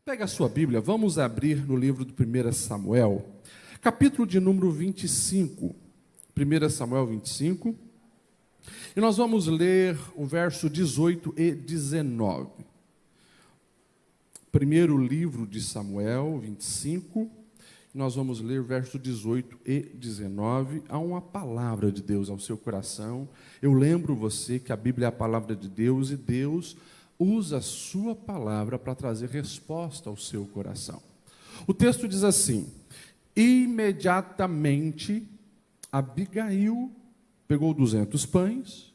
Pega a sua Bíblia, vamos abrir no livro do 1 Samuel, capítulo de número 25. 1 Samuel 25. E nós vamos ler o verso 18 e 19. Primeiro livro de Samuel, 25. Nós vamos ler o verso 18 e 19. Há uma palavra de Deus ao seu coração. Eu lembro você que a Bíblia é a palavra de Deus e Deus usa a sua palavra para trazer resposta ao seu coração. O texto diz assim: imediatamente Abigail pegou 200 pães,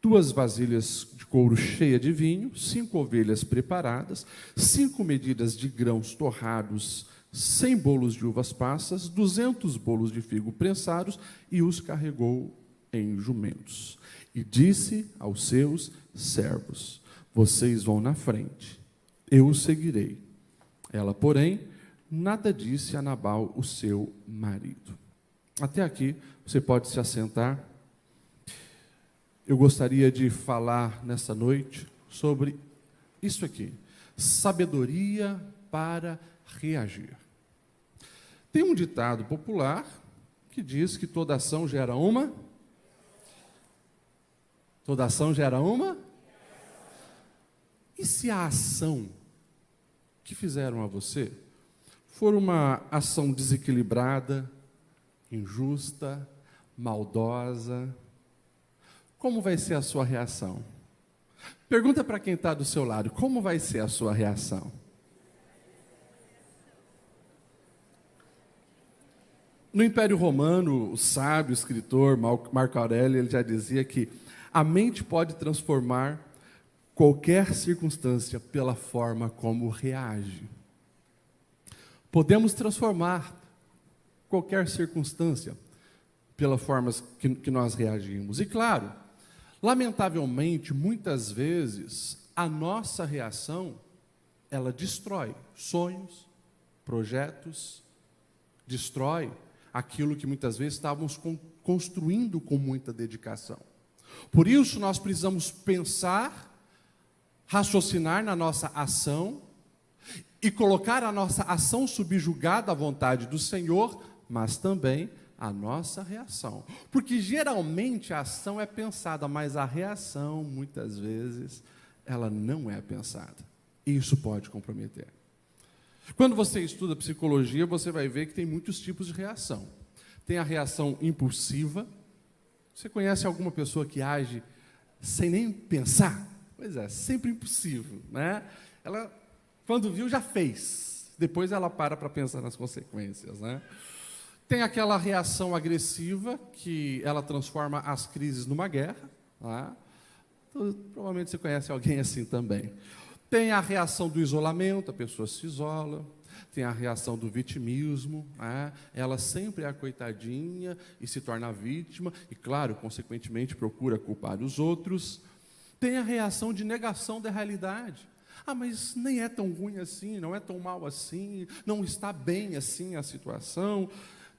2 vasilhas de couro cheias de vinho, 5 ovelhas preparadas, 5 medidas de grãos torrados, 100 bolos de uvas passas, 200 bolos de figo prensados, e os carregou em jumentos. E disse aos seus servos: vocês vão na frente, eu os seguirei. Ela, porém, nada disse a Nabal, o seu marido. Até aqui, você pode se assentar. Eu gostaria de falar nessa noite sobre isso aqui: sabedoria para reagir. Tem um ditado popular que diz que toda ação gera uma. Toda ação gera uma. E se a ação que fizeram a você for uma ação desequilibrada, injusta, maldosa, como vai ser a sua reação? Pergunta para quem está do seu lado: como vai ser a sua reação? No Império Romano, o sábio escritor Marco Aurélio, ele já dizia que a mente pode transformar qualquer circunstância pela forma como reage. Podemos transformar qualquer circunstância pela forma que nós reagimos. E claro, lamentavelmente, muitas vezes, a nossa reação, ela destrói sonhos, projetos, destrói aquilo que muitas vezes estávamos construindo com muita dedicação. Por isso, nós precisamos pensar, raciocinar na nossa ação e colocar a nossa ação subjugada à vontade do Senhor, mas também a nossa reação. Porque geralmente a ação é pensada, mas a reação, muitas vezes, ela não é pensada. E isso pode comprometer. Quando você estuda psicologia, você vai ver que tem muitos tipos de reação. Tem a reação impulsiva. Você conhece alguma pessoa que age sem nem pensar? Pois é, sempre impulsivo, né? Ela, quando viu, já fez. Depois ela para pensar nas consequências, né? Tem aquela reação agressiva, que ela transforma as crises numa guerra, né? Então, provavelmente você conhece alguém assim também. Tem a reação do isolamento, a pessoa se isola. Tem a reação do vitimismo, né? Ela sempre é a coitadinha e se torna vítima, e claro, consequentemente, procura culpar os outros. Tem a reação de negação da realidade. Ah, mas nem é tão ruim assim, não é tão mal assim, não está bem assim a situação.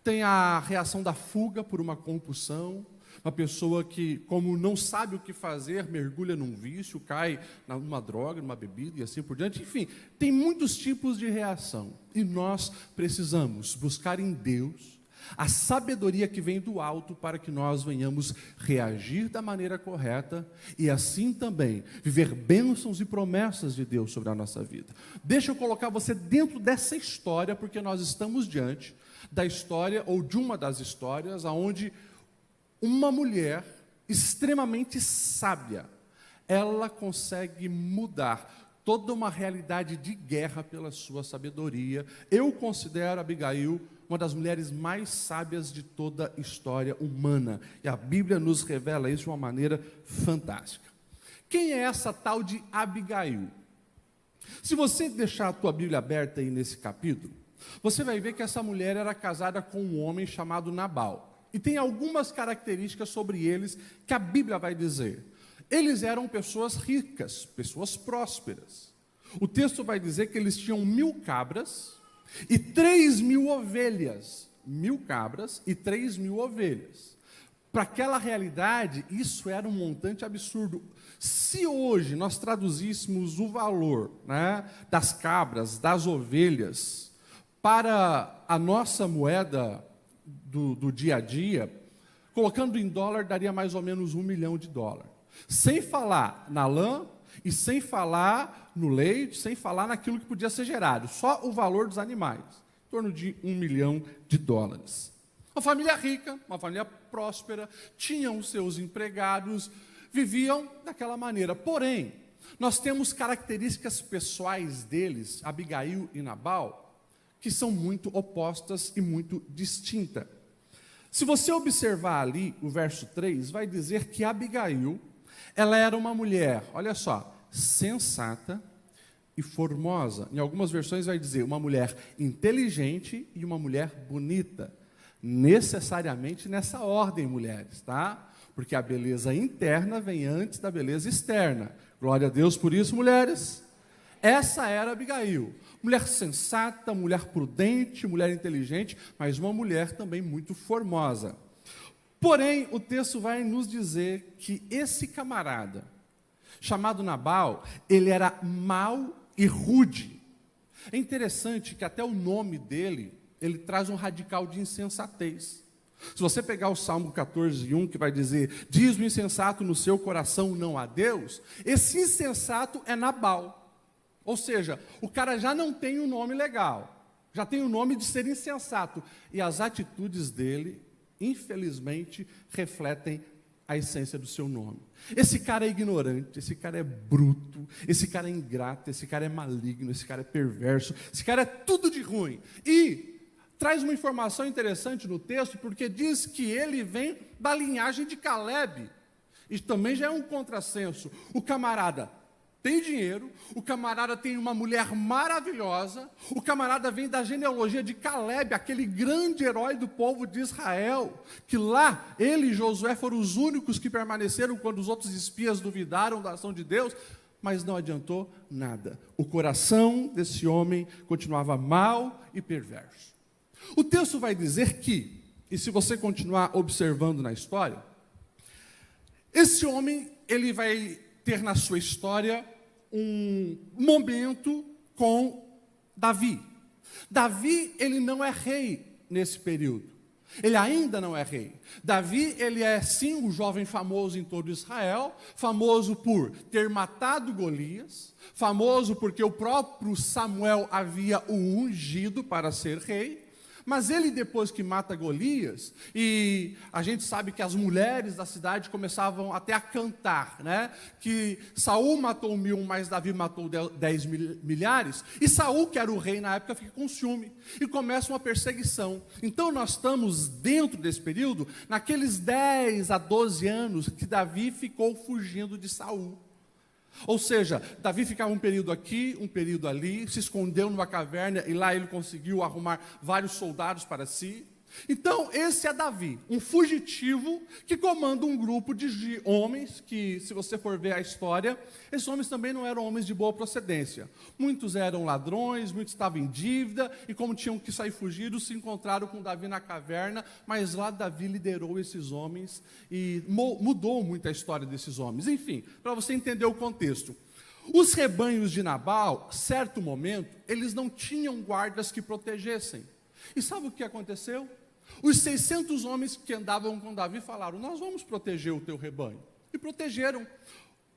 Tem a reação da fuga por uma compulsão. Uma pessoa que, como não sabe o que fazer, mergulha num vício, cai numa droga, numa bebida e assim por diante. Enfim, tem muitos tipos de reação. E nós precisamos buscar em Deus a sabedoria que vem do alto para que nós venhamos reagir da maneira correta e assim também viver bênçãos e promessas de Deus sobre a nossa vida. Deixa eu colocar você dentro dessa história, porque nós estamos diante da história, ou de uma das histórias, onde uma mulher extremamente sábia, ela consegue mudar toda uma realidade de guerra pela sua sabedoria. Eu considero Abigail uma das mulheres mais sábias de toda a história humana, e a Bíblia nos revela isso de uma maneira fantástica. Quem é essa tal de Abigail? Se você deixar a tua Bíblia aberta aí nesse capítulo, você vai ver que essa mulher era casada com um homem chamado Nabal. E tem algumas características sobre eles que a Bíblia vai dizer. Eles eram pessoas ricas, pessoas prósperas. O texto vai dizer que eles tinham 1000 cabras e 3.000 ovelhas. 1000 cabras e 3.000 ovelhas. Para aquela realidade, isso era um montante absurdo. Se hoje nós traduzíssemos o valor, né, das cabras, das ovelhas, para a nossa moeda do dia a dia, colocando em dólar, daria mais ou menos $1 milhão. Sem falar na lã e sem falar no leite, sem falar naquilo que podia ser gerado, só o valor dos animais, em torno de $1 milhão. Uma família rica, uma família próspera, tinham seus empregados, viviam daquela maneira. Porém, nós temos características pessoais deles, Abigail e Nabal, que são muito opostas e muito distintas. Se você observar ali o verso 3, vai dizer que Abigail, ela era uma mulher, olha só, sensata e formosa. Em algumas versões vai dizer uma mulher inteligente e uma mulher bonita. Necessariamente nessa ordem, mulheres, tá? Porque a beleza interna vem antes da beleza externa. Glória a Deus por isso, mulheres. Essa era Abigail. Mulher sensata, mulher prudente, mulher inteligente, mas uma mulher também muito formosa. Porém, o texto vai nos dizer que esse camarada, chamado Nabal, ele era mau e rude. É interessante que até o nome dele, ele traz um radical de insensatez. Se você pegar o Salmo 14:1, que vai dizer, diz o insensato no seu coração não a Deus, esse insensato é Nabal. Ou seja, o cara já não tem um nome legal, já tem o nome de ser insensato. E as atitudes dele, infelizmente, refletem a essência do seu nome. Esse cara é ignorante, esse cara é bruto, esse cara é ingrato, esse cara é maligno, esse cara é perverso, esse cara é tudo de ruim. E traz uma informação interessante no texto, porque diz que ele vem da linhagem de Calebe. Isso também já é um contrassenso. O camarada tem dinheiro, o camarada tem uma mulher maravilhosa, o camarada vem da genealogia de Calebe, aquele grande herói do povo de Israel, que lá ele e Josué foram os únicos que permaneceram quando os outros espias duvidaram da ação de Deus, mas não adiantou nada. O coração desse homem continuava mau e perverso. O texto vai dizer que, e se você continuar observando na história, esse homem, ele vai ter na sua história um momento com Davi. Davi, ele não é rei nesse período. Ele ainda não é rei. Davi, ele é sim um jovem famoso em todo Israel, famoso por ter matado Golias, famoso porque o próprio Samuel havia o ungido para ser rei. Mas ele, depois que mata Golias, e a gente sabe que as mulheres da cidade começavam até a cantar, né? Que Saul matou 1000, mas Davi matou 10 milhares, e Saul, que era o rei na época, fica com ciúme, e começa uma perseguição. Então nós estamos dentro desse período, naqueles 10 a 12 anos, que Davi ficou fugindo de Saul. Ou seja, Davi ficava um período aqui, um período ali, se escondeu numa caverna e lá ele conseguiu arrumar vários soldados para si. Então, esse é Davi, um fugitivo que comanda um grupo de homens que, se você for ver a história, esses homens também não eram homens de boa procedência. Muitos eram ladrões, muitos estavam em dívida, e como tinham que sair fugidos, se encontraram com Davi na caverna, mas lá Davi liderou esses homens e mudou muito a história desses homens. Enfim, para você entender o contexto. Os rebanhos de Nabal, certo momento, eles não tinham guardas que protegessem. E sabe o que aconteceu? Os 600 homens que andavam com Davi falaram, nós vamos proteger o teu rebanho. E protegeram.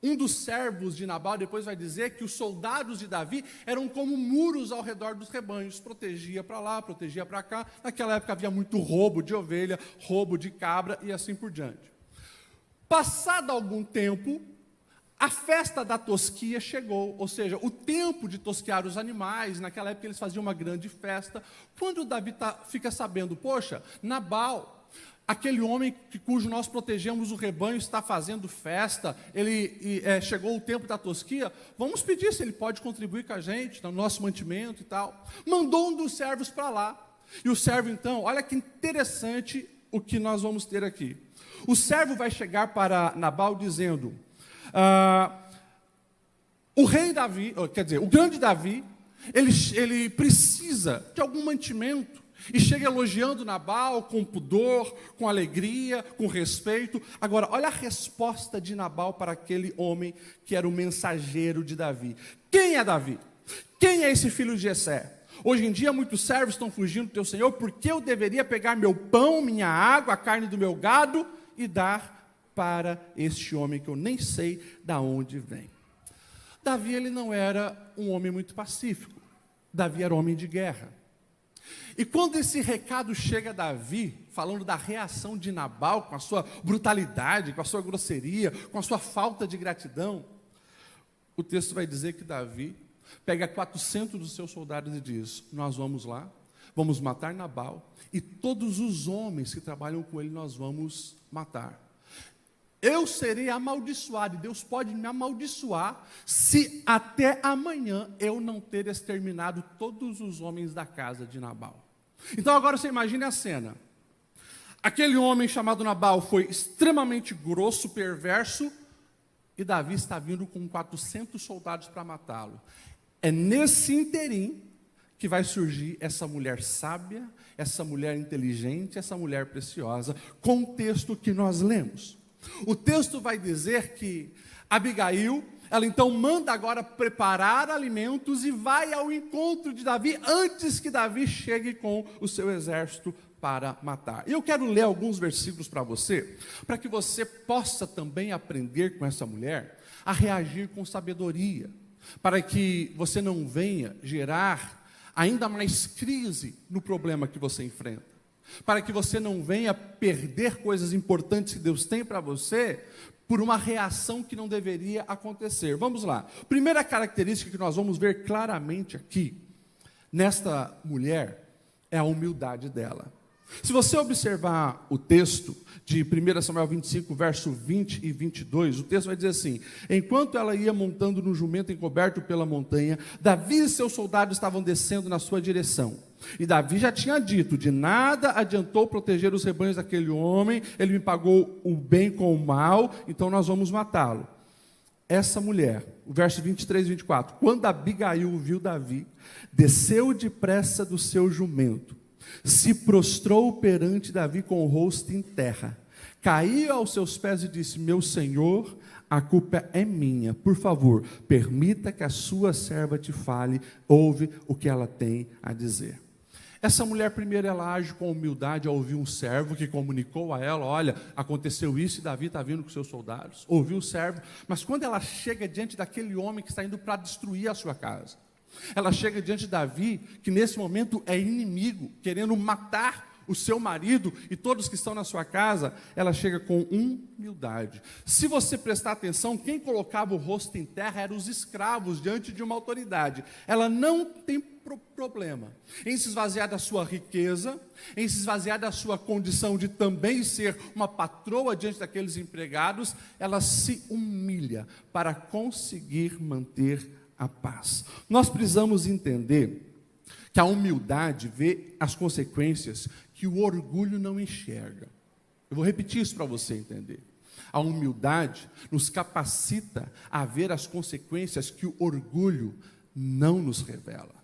Um dos servos de Nabal depois vai dizer que os soldados de Davi eram como muros ao redor dos rebanhos. Protegia para lá, protegia para cá. Naquela época havia muito roubo de ovelha, roubo de cabra e assim por diante. Passado algum tempo, a festa da tosquia chegou, ou seja, o tempo de tosquear os animais. Naquela época eles faziam uma grande festa. Quando Davi fica sabendo, poxa, Nabal, aquele homem cujo nós protegemos o rebanho, está fazendo festa, chegou o tempo da tosquia, vamos pedir se ele pode contribuir com a gente, no nosso mantimento e tal. Mandou um dos servos para lá. E o servo então, olha que interessante o que nós vamos ter aqui. O servo vai chegar para Nabal dizendo, o rei Davi, quer dizer, o grande Davi, ele precisa de algum mantimento, e chega elogiando Nabal com pudor, com alegria, com respeito. Agora, olha a resposta de Nabal para aquele homem que era o mensageiro de Davi. Quem é Davi? Quem é esse filho de Jessé? Hoje em dia muitos servos estão fugindo do teu senhor, porque eu deveria pegar meu pão, minha água, a carne do meu gado e dar para este homem que eu nem sei de onde vem. Davi, ele não era um homem muito pacífico. Davi era homem de guerra. E quando esse recado chega a Davi, falando da reação de Nabal, com a sua brutalidade, com a sua grosseria, com a sua falta de gratidão, o texto vai dizer que Davi pega 400 dos seus soldados e diz: nós vamos lá, vamos matar Nabal, e todos os homens que trabalham com ele nós vamos matar. Eu serei amaldiçoado, e Deus pode me amaldiçoar, se até amanhã eu não ter exterminado todos os homens da casa de Nabal. Então agora você imagine a cena. Aquele homem chamado Nabal foi extremamente grosso, perverso, e Davi está vindo com 400 soldados para matá-lo. É nesse interim que vai surgir essa mulher sábia, essa mulher inteligente, essa mulher preciosa, com o texto que nós lemos. O texto vai dizer que Abigail, ela então manda agora preparar alimentos e vai ao encontro de Davi, antes que Davi chegue com o seu exército para matar. Eu quero ler alguns versículos para você, para que você possa também aprender com essa mulher a reagir com sabedoria, para que você não venha gerar ainda mais crise no problema que você enfrenta, para que você não venha perder coisas importantes que Deus tem para você por uma reação que não deveria acontecer. Vamos lá. Primeira característica que nós vamos ver claramente aqui, nesta mulher, é a humildade dela. Se você observar o texto de 1 Samuel 25, verso 20 e 22, o texto vai dizer assim: enquanto ela ia montando no jumento encoberto pela montanha, Davi e seus soldados estavam descendo na sua direção. E Davi já tinha dito: de nada adiantou proteger os rebanhos daquele homem, ele me pagou o bem com o mal, então nós vamos matá-lo. Essa mulher, o verso 23 e 24, quando Abigail viu Davi, desceu depressa do seu jumento, se prostrou perante Davi com o rosto em terra, caiu aos seus pés e disse: meu senhor, a culpa é minha, por favor, permita que a sua serva te fale, ouve o que ela tem a dizer. Essa mulher, primeiro, ela age com humildade ao ouvir um servo que comunicou a ela: olha, aconteceu isso e Davi está vindo com seus soldados. Ouviu o servo, mas quando ela chega diante daquele homem que está indo para destruir a sua casa, ela chega diante de Davi, que nesse momento é inimigo, querendo matar o seu marido e todos que estão na sua casa, ela chega com humildade. Se você prestar atenção, quem colocava o rosto em terra eram os escravos diante de uma autoridade. Ela não tem problema em se esvaziar da sua riqueza, em se esvaziar da sua condição de também ser uma patroa diante daqueles empregados. Ela se humilha para conseguir manter a paz. Nós precisamos entender que a humildade vê as consequências que o orgulho não enxerga. Eu vou repetir isso para você entender. A humildade nos capacita a ver as consequências que o orgulho não nos revela.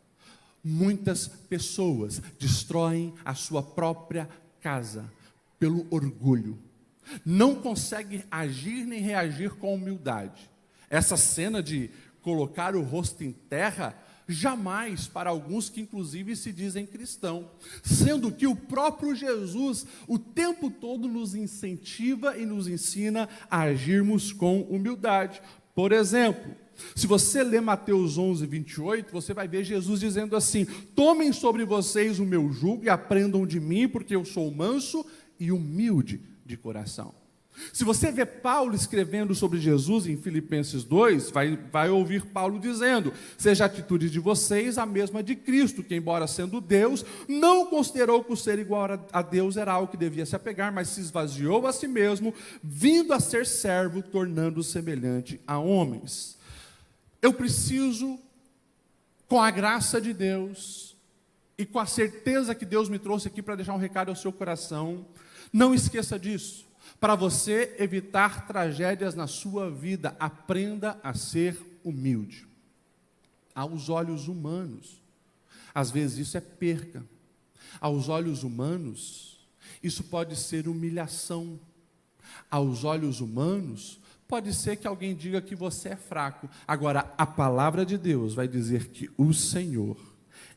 Muitas pessoas destroem a sua própria casa pelo orgulho. Não conseguem agir nem reagir com humildade. Essa cena de colocar o rosto em terra, jamais para alguns que inclusive se dizem cristão, sendo que o próprio Jesus o tempo todo nos incentiva e nos ensina a agirmos com humildade. Por exemplo, se você ler Mateus 11, 28, você vai ver Jesus dizendo assim: tomem sobre vocês o meu jugo e aprendam de mim, porque eu sou manso e humilde de coração. Se você vê Paulo escrevendo sobre Jesus em Filipenses 2, vai ouvir Paulo dizendo: seja a atitude de vocês a mesma de Cristo, que embora sendo Deus, não considerou que o ser igual a Deus era algo que devia se apegar, mas se esvaziou a si mesmo, vindo a ser servo, tornando-se semelhante a homens. Eu preciso, com a graça de Deus e com a certeza que Deus me trouxe aqui para deixar um recado ao seu coração, não esqueça disso. Para você evitar tragédias na sua vida, aprenda a ser humilde. Aos olhos humanos, às vezes isso é perca. Aos olhos humanos, isso pode ser humilhação. Aos olhos humanos, pode ser que alguém diga que você é fraco. Agora, a palavra de Deus vai dizer que o Senhor,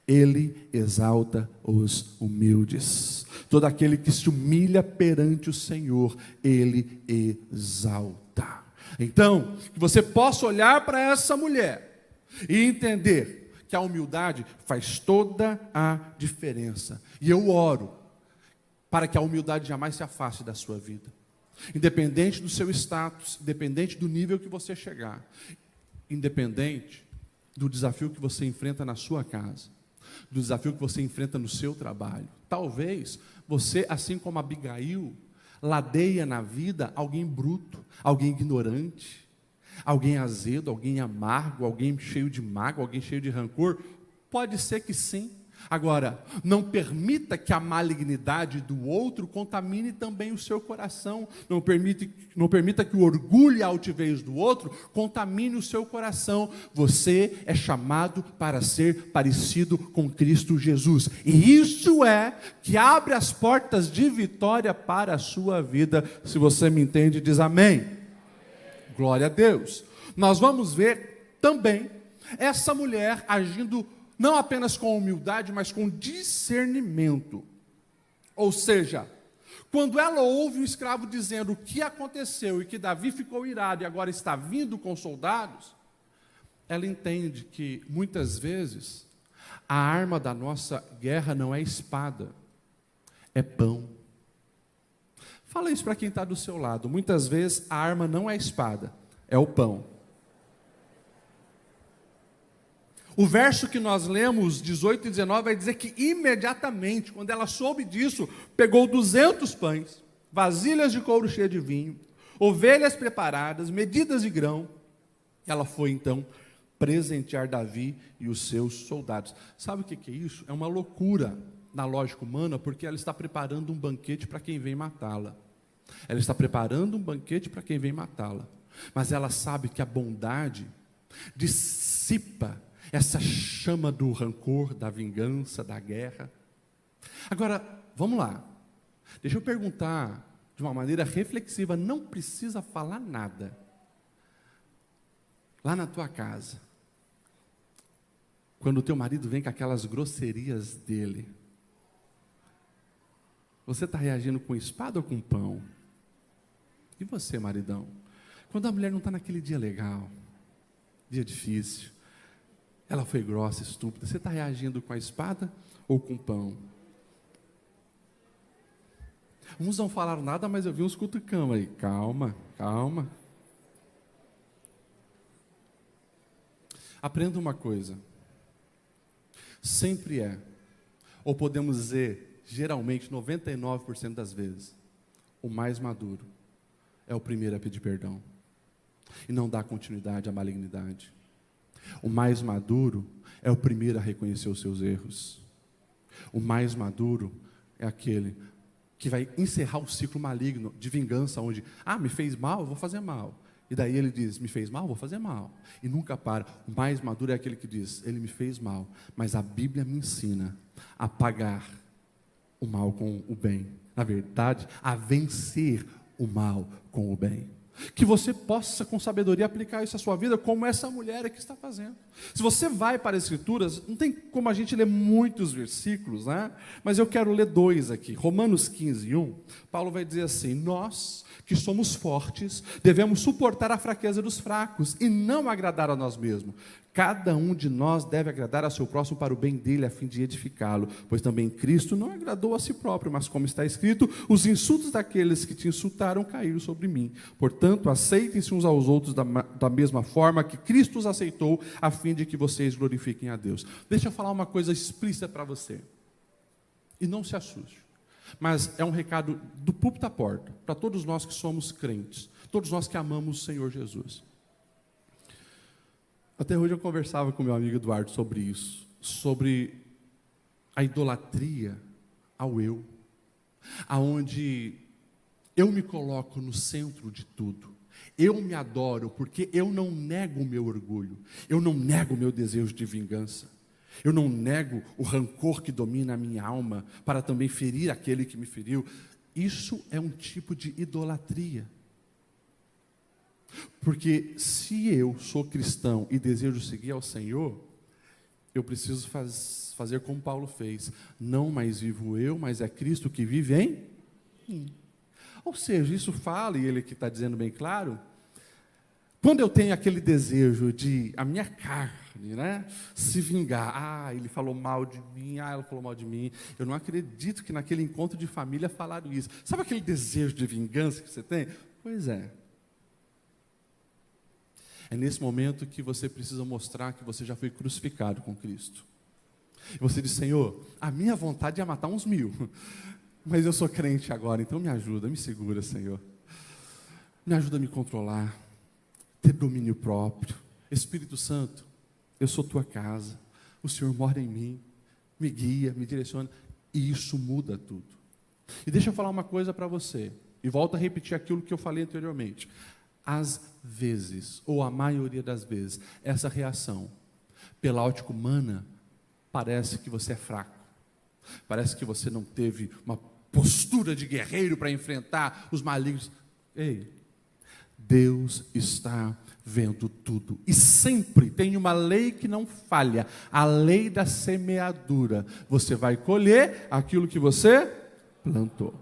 Ele exalta os humildes. Todo aquele que se humilha perante o Senhor, Ele exalta. Então, que você possa olhar para essa mulher e entender que a humildade faz toda a diferença. E eu oro para que a humildade jamais se afaste da sua vida. Independente do seu status, independente do nível que você chegar, independente do desafio que você enfrenta na sua casa, do desafio que você enfrenta no seu trabalho. Talvez você, assim como Abigail, ladeia na vida alguém bruto, alguém ignorante, alguém azedo, alguém amargo, alguém cheio de mágoa, alguém cheio de rancor. Pode ser que sim. Agora, não permita que a malignidade do outro contamine também o seu coração. Não permita que o orgulho e a altivez do outro contamine o seu coração. Você é chamado para ser parecido com Cristo Jesus. E isso é que abre as portas de vitória para a sua vida. Se você me entende, diz amém. Glória a Deus. Nós vamos ver também essa mulher agindo não apenas com humildade, mas com discernimento. Ou seja, quando ela ouve o escravo dizendo o que aconteceu e que Davi ficou irado e agora está vindo com soldados, ela entende que muitas vezes a arma da nossa guerra não é espada, é pão. Fala isso para quem está do seu lado. Muitas vezes a arma não é espada, é o pão. O verso que nós lemos, 18 e 19, vai dizer que imediatamente, quando ela soube disso, pegou 200 pães, vasilhas de couro cheias de vinho, ovelhas preparadas, medidas de grão. Ela foi então presentear Davi e os seus soldados. Sabe o que é isso? É uma loucura na lógica humana, porque ela está preparando um banquete para quem vem matá-la. Ela está preparando um banquete para quem vem matá-la. Mas ela sabe que a bondade dissipa essa chama do rancor, da vingança, da guerra. Agora, vamos lá. Deixa eu perguntar de uma maneira reflexiva, não precisa falar nada. Lá na tua casa, quando o teu marido vem com aquelas grosserias dele, você está reagindo com espada ou com pão? E você, maridão? Quando a mulher não está naquele dia legal, dia difícil, ela foi grossa, estúpida, você está reagindo com a espada ou com o pão? Uns não falaram nada, mas eu vi uns cutucando aí. Calma, calma. Aprenda uma coisa. Sempre é, ou podemos dizer, geralmente, 99% das vezes, o mais maduro é o primeiro a pedir perdão e não dar continuidade à malignidade. O mais maduro é o primeiro a reconhecer os seus erros. O mais maduro é aquele que vai encerrar o ciclo maligno de vingança, onde, me fez mal, eu vou fazer mal. E daí ele diz, me fez mal, vou fazer mal. E nunca para. O mais maduro é aquele que diz, ele me fez mal, mas a Bíblia me ensina a pagar o mal com o bem. Na verdade, a vencer o mal com o bem. Que você possa, com sabedoria, aplicar isso à sua vida, como essa mulher aqui está fazendo. Se você vai para as Escrituras, não tem como a gente ler muitos versículos, né? Mas eu quero ler 2 aqui. Romanos 15:1, Paulo vai dizer assim: nós que somos fortes, devemos suportar a fraqueza dos fracos e não agradar a nós mesmos. Cada um de nós deve agradar a seu próximo para o bem dele, a fim de edificá-lo, pois também Cristo não agradou a si próprio, mas como está escrito, os insultos daqueles que te insultaram caíram sobre mim. Portanto, aceitem-se uns aos outros da mesma forma que Cristo os aceitou, a fim de que vocês glorifiquem a Deus. Deixa eu falar uma coisa explícita para você, e não se assuste, mas é um recado do púlpito à porta, para todos nós que somos crentes, todos nós que amamos o Senhor Jesus. Até hoje eu conversava com meu amigo Eduardo sobre isso, sobre a idolatria ao eu, aonde eu me coloco no centro de tudo, eu me adoro, porque eu não nego o meu orgulho, eu não nego o meu desejo de vingança, Eu não nego o rancor que domina a minha alma para também ferir aquele que me feriu. Isso é um tipo de idolatria. Porque se eu sou cristão e desejo seguir ao Senhor, eu preciso fazer como Paulo fez. Não mais vivo eu, mas é Cristo que vive em mim. Ou seja, isso fala, e ele aqui está dizendo bem claro, quando eu tenho aquele desejo de a minha carne, né, se vingar, ele falou mal de mim, ela falou mal de mim, eu não acredito que naquele encontro de família falaram isso. Sabe aquele desejo de vingança que você tem? Pois é. É nesse momento que você precisa mostrar que você já foi crucificado com Cristo. E você diz, Senhor, a minha vontade é matar uns 1000, mas eu sou crente agora, então me ajuda, me segura, Senhor. Me ajuda a me controlar, ter domínio próprio. Espírito Santo, eu sou tua casa, o Senhor mora em mim, me guia, me direciona, e isso muda tudo. E deixa eu falar uma coisa para você, e volto a repetir aquilo que eu falei anteriormente. Às vezes, ou a maioria das vezes, essa reação, pela ótica humana, parece que você é fraco. Parece que você não teve uma postura de guerreiro para enfrentar os malignos. Ei, Deus está vendo tudo. E sempre tem uma lei que não falha. A lei da semeadura. Você vai colher aquilo que você plantou.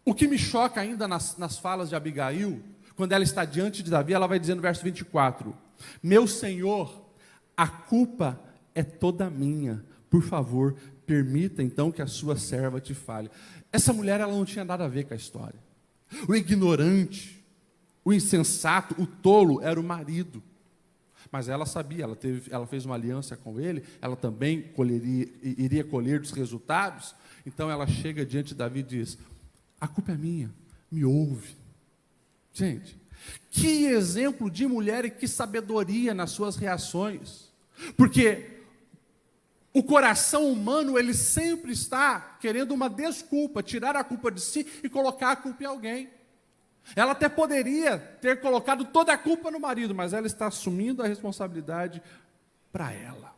O que me choca ainda nas falas de Abigail, quando ela está diante de Davi, ela vai dizer no verso 24, meu Senhor, a culpa é toda minha, por favor, permita então que a sua serva te fale. Essa mulher, ela não tinha nada a ver com a história. O ignorante, o insensato, o tolo era o marido. Mas ela sabia, ela fez uma aliança com ele, ela também iria colher dos resultados. Então ela chega diante de Davi e diz, a culpa é minha, me ouve. Gente, que exemplo de mulher e que sabedoria nas suas reações. Porque o coração humano, ele sempre está querendo uma desculpa, tirar a culpa de si e colocar a culpa em alguém. Ela até poderia ter colocado toda a culpa no marido, mas ela está assumindo a responsabilidade para ela.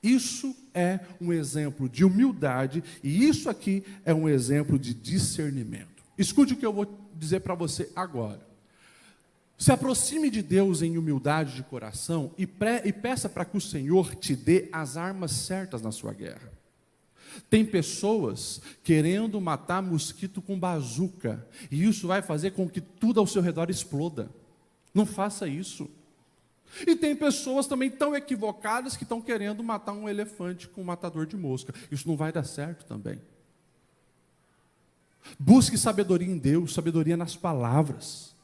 Isso é um exemplo de humildade e isso aqui é um exemplo de discernimento. Escute o que eu vou dizer para você agora. Se aproxime de Deus em humildade de coração e peça para que o Senhor te dê as armas certas na sua guerra. Tem pessoas querendo matar mosquito com bazuca e isso vai fazer com que tudo ao seu redor exploda. Não faça isso. E tem pessoas também tão equivocadas que estão querendo matar um elefante com um matador de mosca. Isso não vai dar certo também. Busque sabedoria em Deus, sabedoria nas palavras.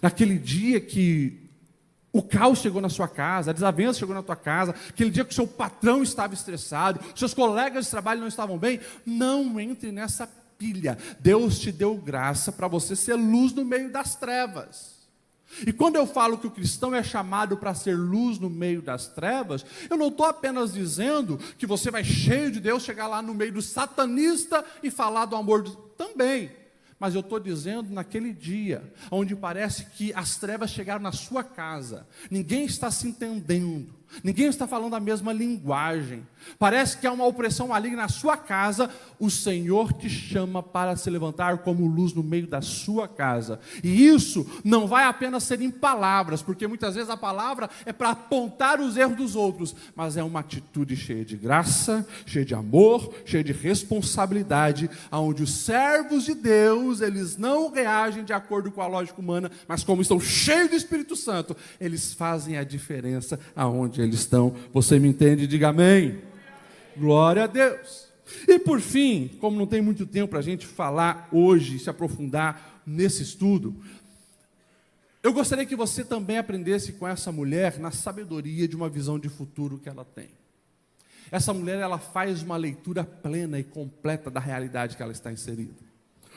Naquele dia que o caos chegou na sua casa, a desavença chegou na tua casa, aquele dia que o seu patrão estava estressado, seus colegas de trabalho não estavam bem, não entre nessa pilha. Deus te deu graça para você ser luz no meio das trevas. E quando eu falo que o cristão é chamado para ser luz no meio das trevas, eu não estou apenas dizendo que você vai cheio de Deus chegar lá no meio do satanista e falar do amor também. Mas eu estou dizendo naquele dia, onde parece que as trevas chegaram na sua casa, ninguém está se entendendo, ninguém está falando a mesma linguagem, parece que há uma opressão maligna na sua casa, o Senhor te chama para se levantar como luz no meio da sua casa, e isso não vai apenas ser em palavras, porque muitas vezes a palavra é para apontar os erros dos outros, mas é uma atitude cheia de graça, cheia de amor, cheia de responsabilidade, onde os servos de Deus, eles não reagem de acordo com a lógica humana, mas como estão cheios do Espírito Santo, eles fazem a diferença aonde eles estão. Você me entende? Diga amém. Glória a Deus. E por fim, como não tem muito tempo para a gente falar hoje, se aprofundar nesse estudo, eu gostaria que você também aprendesse com essa mulher na sabedoria de uma visão de futuro que ela tem. Essa mulher, ela faz uma leitura plena e completa da realidade que ela está inserida.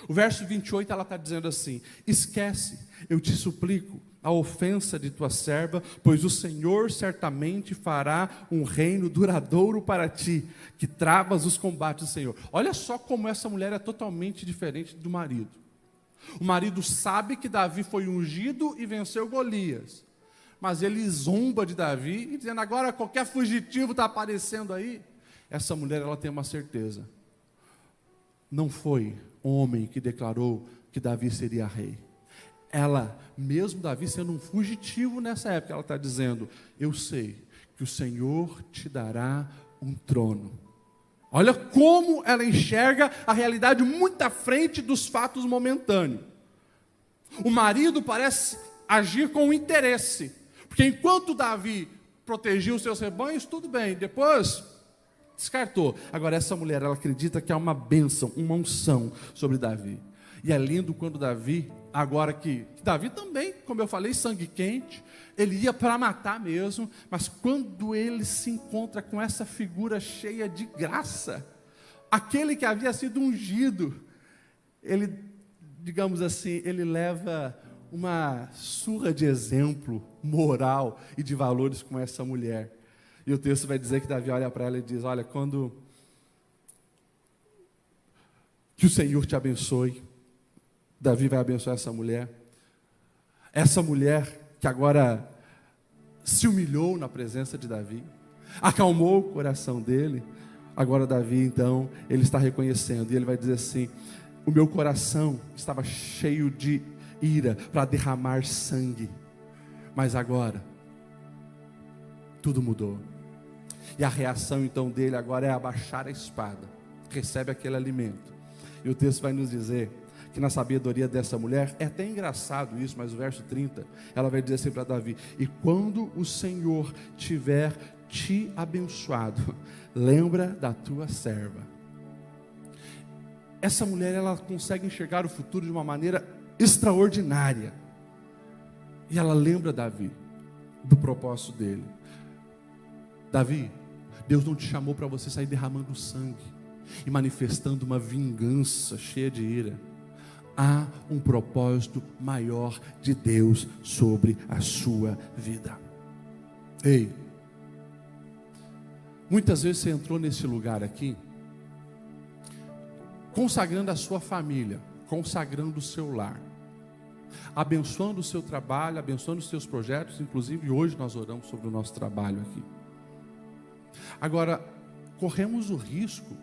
O verso 28, ela está dizendo assim, esquece, eu te suplico, a ofensa de tua serva, pois o Senhor certamente fará um reino duradouro para ti, que travas os combates do Senhor. Olha só como essa mulher é totalmente diferente do marido. O marido sabe que Davi foi ungido e venceu Golias, mas ele zomba de Davi, e dizendo, agora qualquer fugitivo está aparecendo aí. Essa mulher, ela tem uma certeza. Não foi homem que declarou que Davi seria rei. Ela, mesmo Davi sendo um fugitivo nessa época, ela está dizendo, eu sei que o Senhor te dará um trono. Olha como ela enxerga a realidade muito à frente dos fatos momentâneos. O marido parece agir com interesse, porque enquanto Davi protegia os seus rebanhos, tudo bem, depois descartou. Agora essa mulher, ela acredita que há uma bênção, uma unção sobre Davi. E é lindo quando Davi, agora que Davi também, como eu falei, sangue quente, ele ia para matar mesmo, mas quando ele se encontra com essa figura cheia de graça, aquele que havia sido ungido, ele, digamos assim, ele leva uma surra de exemplo moral e de valores com essa mulher. E o texto vai dizer que Davi olha para ela e diz, olha, que o Senhor te abençoe. Davi vai abençoar essa mulher que agora se humilhou na presença de Davi, acalmou o coração dele. Agora Davi, então, ele está reconhecendo, e ele vai dizer assim, o meu coração estava cheio de ira para derramar sangue, mas agora tudo mudou. E a reação então dele agora é abaixar a espada, recebe aquele alimento. E o texto vai nos dizer que na sabedoria dessa mulher, é até engraçado isso, mas o verso 30, ela vai dizer assim para Davi, e quando o Senhor tiver te abençoado, lembra da tua serva. Essa mulher, ela consegue enxergar o futuro de uma maneira extraordinária, e ela lembra Davi, do propósito dele. Davi, Deus não te chamou para você sair derramando sangue, e manifestando uma vingança cheia de ira. Há um propósito maior de Deus sobre a sua vida. Ei, muitas vezes você entrou nesse lugar aqui, consagrando a sua família, consagrando o seu lar, abençoando o seu trabalho, abençoando os seus projetos, inclusive hoje nós oramos sobre o nosso trabalho aqui. Agora, corremos o risco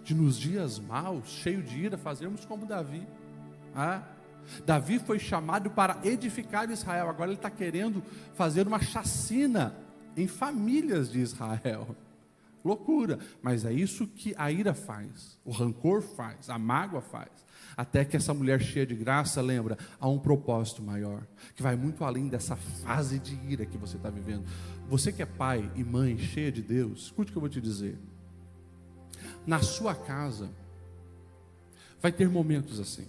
de nos dias maus, cheio de ira, fazermos como Davi. Davi foi chamado para edificar Israel, agora ele está querendo fazer uma chacina em famílias de Israel. Loucura, mas é isso que a ira faz, o rancor faz, a mágoa faz. Até que essa mulher cheia de graça lembra, há um propósito maior, que vai muito além dessa fase de ira que você está vivendo. Você que é pai e mãe cheia de Deus, escute o que eu vou te dizer. Na sua casa, vai ter momentos assim.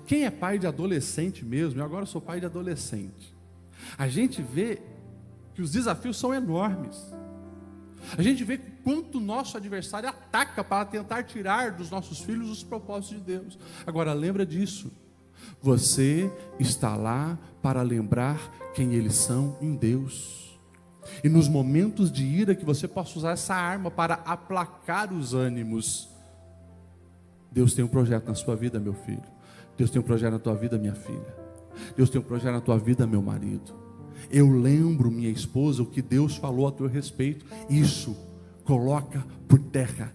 Quem é pai de adolescente mesmo, eu agora sou pai de adolescente, a gente vê que os desafios são enormes. A gente vê quanto o nosso adversário ataca para tentar tirar dos nossos filhos os propósitos de Deus. Agora lembra disso, você está lá para lembrar quem eles são em Deus. E nos momentos de ira que você possa usar essa arma para aplacar os ânimos. Deus tem um projeto na sua vida, meu filho. Deus tem um projeto na tua vida, minha filha. Deus tem um projeto na tua vida, meu marido. Eu lembro, minha esposa, o que Deus falou a teu respeito. Isso coloca por terra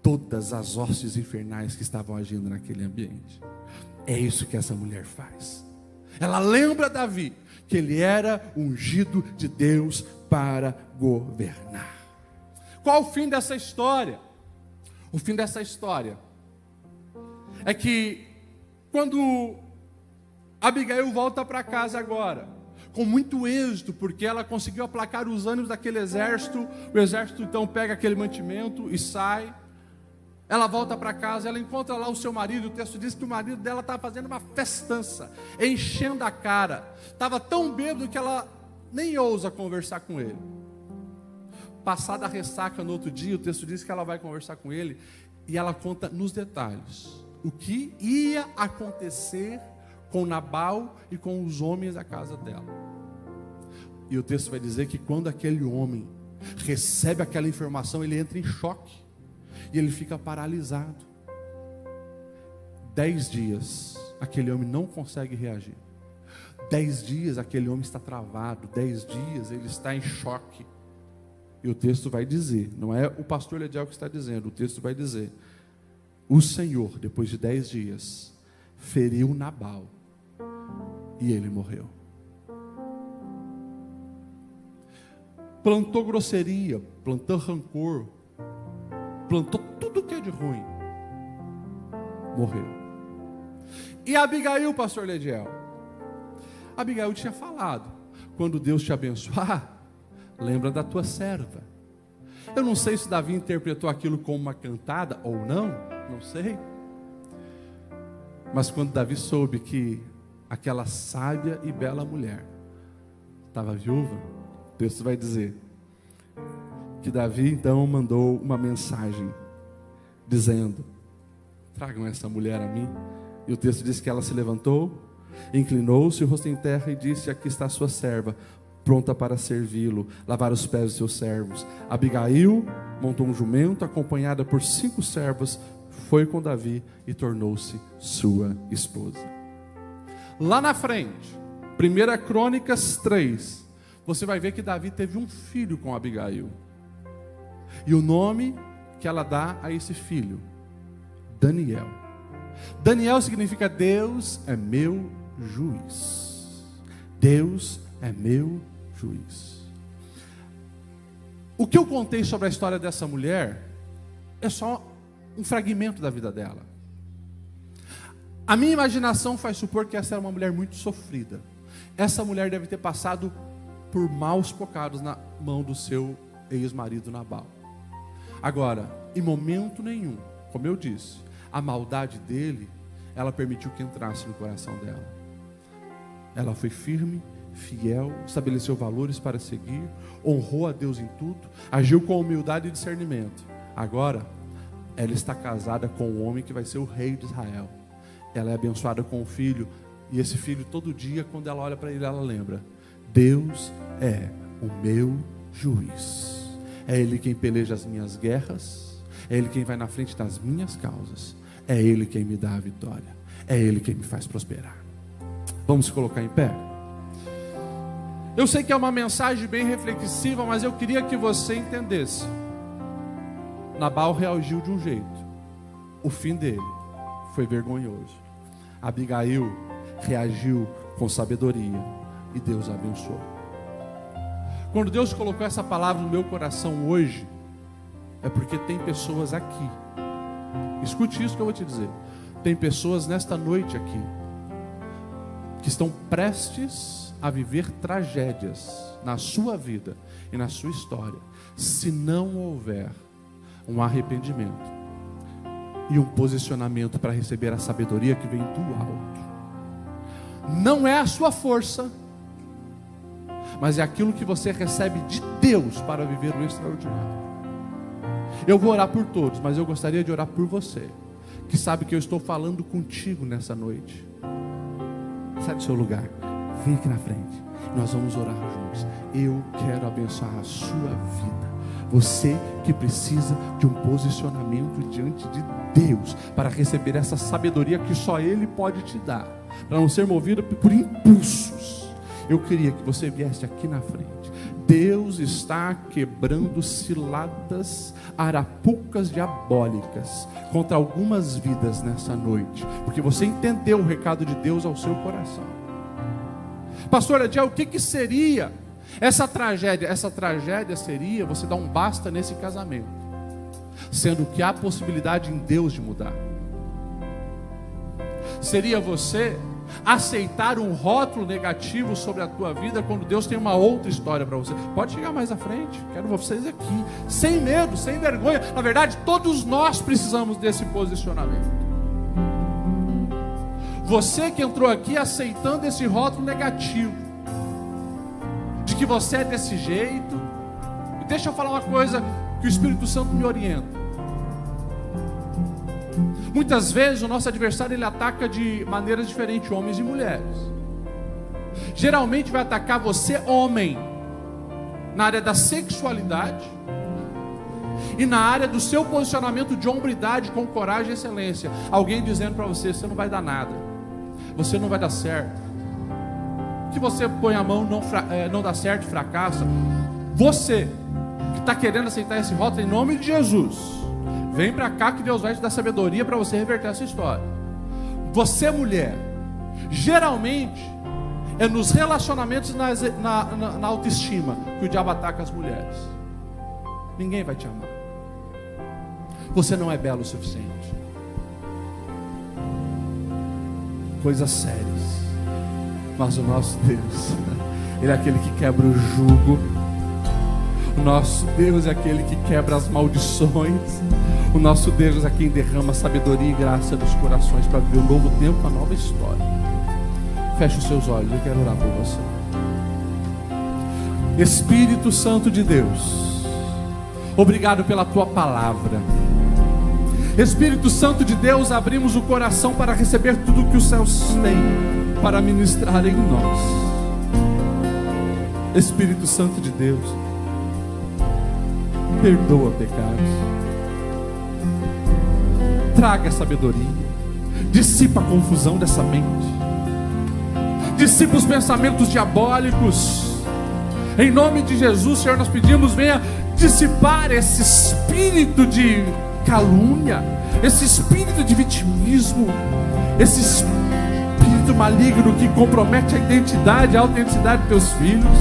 todas as hostes infernais que estavam agindo naquele ambiente. É isso que essa mulher faz. Ela lembra Davi, que ele era ungido de Deus para governar. Qual o fim dessa história? O fim dessa história é que quando Abigail volta para casa agora, com muito êxito, porque ela conseguiu aplacar os ânimos daquele exército, o exército então pega aquele mantimento e sai. Ela volta para casa, ela encontra lá o seu marido, o texto diz que o marido dela estava fazendo uma festança, enchendo a cara, estava tão bêbado que ela nem ousa conversar com ele. Passada a ressaca no outro dia, o texto diz que ela vai conversar com ele, e ela conta nos detalhes o que ia acontecer com Nabal e com os homens da casa dela. E o texto vai dizer que quando aquele homem recebe aquela informação, ele entra em choque. E ele fica paralisado. 10 dias, aquele homem não consegue reagir. 10 dias aquele homem está travado, 10 dias ele está em choque. E o texto vai dizer, não é o pastor Lediel que está dizendo, o texto vai dizer: o Senhor, depois de 10 dias, feriu Nabal e ele morreu. Plantou grosseria, plantou rancor, plantou tudo que é de ruim. Morreu. E Abigail, pastor Lediel? Abigail tinha falado: quando Deus te abençoar, lembra da tua serva. Eu não sei se Davi interpretou aquilo como uma cantada ou não, não sei. Mas quando Davi soube que aquela sábia e bela mulher estava viúva, o texto vai dizer que Davi então mandou uma mensagem dizendo: tragam essa mulher a mim. E o texto diz que ela se levantou, inclinou-se o rosto em terra e disse: aqui está a sua serva, pronta para servi-lo, lavar os pés dos seus servos. Abigail montou um jumento, acompanhada por 5 servas, foi com Davi e tornou-se sua esposa. Lá na frente, 1 Crônicas 3, você vai ver que Davi teve um filho com Abigail. E o nome que ela dá a esse filho: Daniel. Daniel significa Deus é meu juiz. Deus é meu juiz. O que eu contei sobre a história dessa mulher é só um fragmento da vida dela. A minha imaginação faz supor que essa era uma mulher muito sofrida. Essa mulher deve ter passado por maus bocados na mão do seu ex-marido Nabal. Agora, em momento nenhum, como eu disse, a maldade dele, ela permitiu que entrasse no coração dela. Ela foi firme, fiel, estabeleceu valores para seguir, honrou a Deus em tudo, agiu com humildade e discernimento. Agora, ela está casada com o homem que vai ser o rei de Israel. Ela é abençoada com um filho, e esse filho todo dia, quando ela olha para ele, ela lembra: Deus é o meu juiz. É Ele quem peleja as minhas guerras, é Ele quem vai na frente das minhas causas, é Ele quem me dá a vitória, é Ele quem me faz prosperar. Vamos se colocar em pé? Eu sei que é uma mensagem bem reflexiva, mas eu queria que você entendesse. Nabal reagiu de um jeito, o fim dele foi vergonhoso. Abigail reagiu com sabedoria e Deus a abençoou. Quando Deus colocou essa palavra no meu coração hoje, é porque tem pessoas aqui, escute isso que eu vou te dizer, tem pessoas nesta noite aqui, que estão prestes a viver tragédias na sua vida e na sua história, se não houver um arrependimento e um posicionamento para receber a sabedoria que vem do alto. Não é a sua força, mas é aquilo que você recebe de Deus para viver o extraordinário. Eu vou orar por todos, mas eu gostaria de orar por você, que sabe que eu estou falando contigo nessa noite. Sai do seu lugar, vem aqui na frente, nós vamos orar juntos. Eu quero abençoar a sua vida. Você que precisa de um posicionamento diante de Deus para receber essa sabedoria que só Ele pode te dar, para não ser movido por impulsos. Eu queria que você viesse aqui na frente. Deus está quebrando ciladas, arapucas diabólicas contra algumas vidas nessa noite, porque você entendeu o recado de Deus ao seu coração. Pastor Ediel, o que seria essa tragédia? Essa tragédia seria você dar um basta nesse casamento, sendo que há possibilidade em Deus de mudar. Seria você aceitar um rótulo negativo sobre a tua vida quando Deus tem uma outra história para você. Pode chegar mais à frente, quero vocês aqui, sem medo, sem vergonha. Na verdade, todos nós precisamos desse posicionamento. Você que entrou aqui aceitando esse rótulo negativo, de que você é desse jeito, e deixa eu falar uma coisa que o Espírito Santo me orienta. Muitas vezes o nosso adversário ele ataca de maneiras diferentes, homens e mulheres. Geralmente vai atacar você, homem, na área da sexualidade e na área do seu posicionamento de hombridade com coragem e excelência. Alguém dizendo para você: você não vai dar nada, você não vai dar certo, que você põe a mão não dá certo, fracassa. Você que está querendo aceitar esse rótulo, em nome de Jesus, vem para cá que Deus vai te dar sabedoria para você reverter essa história. Você, mulher, geralmente é nos relacionamentos, na autoestima, que o diabo ataca as mulheres. Ninguém vai te amar. Você não é belo o suficiente. Coisas sérias. Mas o nosso Deus, Ele é aquele que quebra o jugo. O nosso Deus é aquele que quebra as maldições. O nosso Deus é quem derrama sabedoria e graça dos corações para viver um novo tempo, uma nova história. Feche os seus olhos, eu quero orar por você. Espírito Santo de Deus, obrigado pela Tua palavra. Espírito Santo de Deus, abrimos o coração para receber tudo que os céus têm para ministrar em nós. Espírito Santo de Deus, perdoa pecados, traga sabedoria, dissipa a confusão dessa mente, dissipa os pensamentos diabólicos. Em nome de Jesus, Senhor, nós pedimos, venha dissipar esse espírito de calúnia, esse espírito de vitimismo, esse espírito maligno que compromete a identidade, a autenticidade de teus filhos.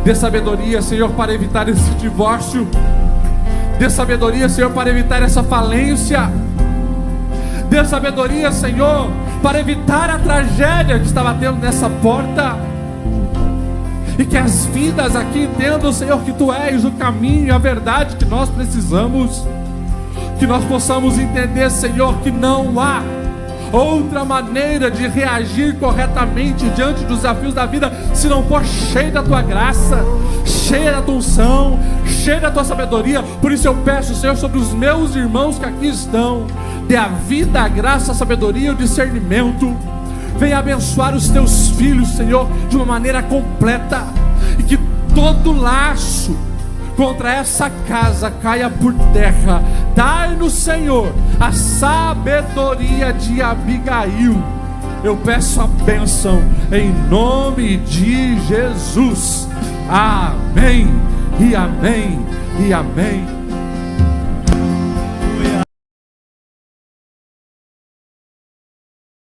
Dê sabedoria, Senhor, para evitar esse divórcio. Dê sabedoria, Senhor, para evitar essa falência. Dê sabedoria, Senhor, para evitar a tragédia que está batendo nessa porta. E que as vidas aqui entendam, Senhor, que Tu és o caminho e a verdade que nós precisamos. Que nós possamos entender, Senhor, que não há outra maneira de reagir corretamente diante dos desafios da vida, se não for cheio da Tua graça, cheia da Tua unção, cheia da Tua sabedoria. Por isso eu peço, Senhor, sobre os meus irmãos que aqui estão, dê a vida, a graça, a sabedoria e o discernimento. Venha abençoar os Teus filhos, Senhor, de uma maneira completa, e que todo laço contra essa casa caia por terra. Dai-nos, Senhor, a sabedoria de Abigail. Eu peço a bênção em nome de Jesus. Amém, e amém, e amém.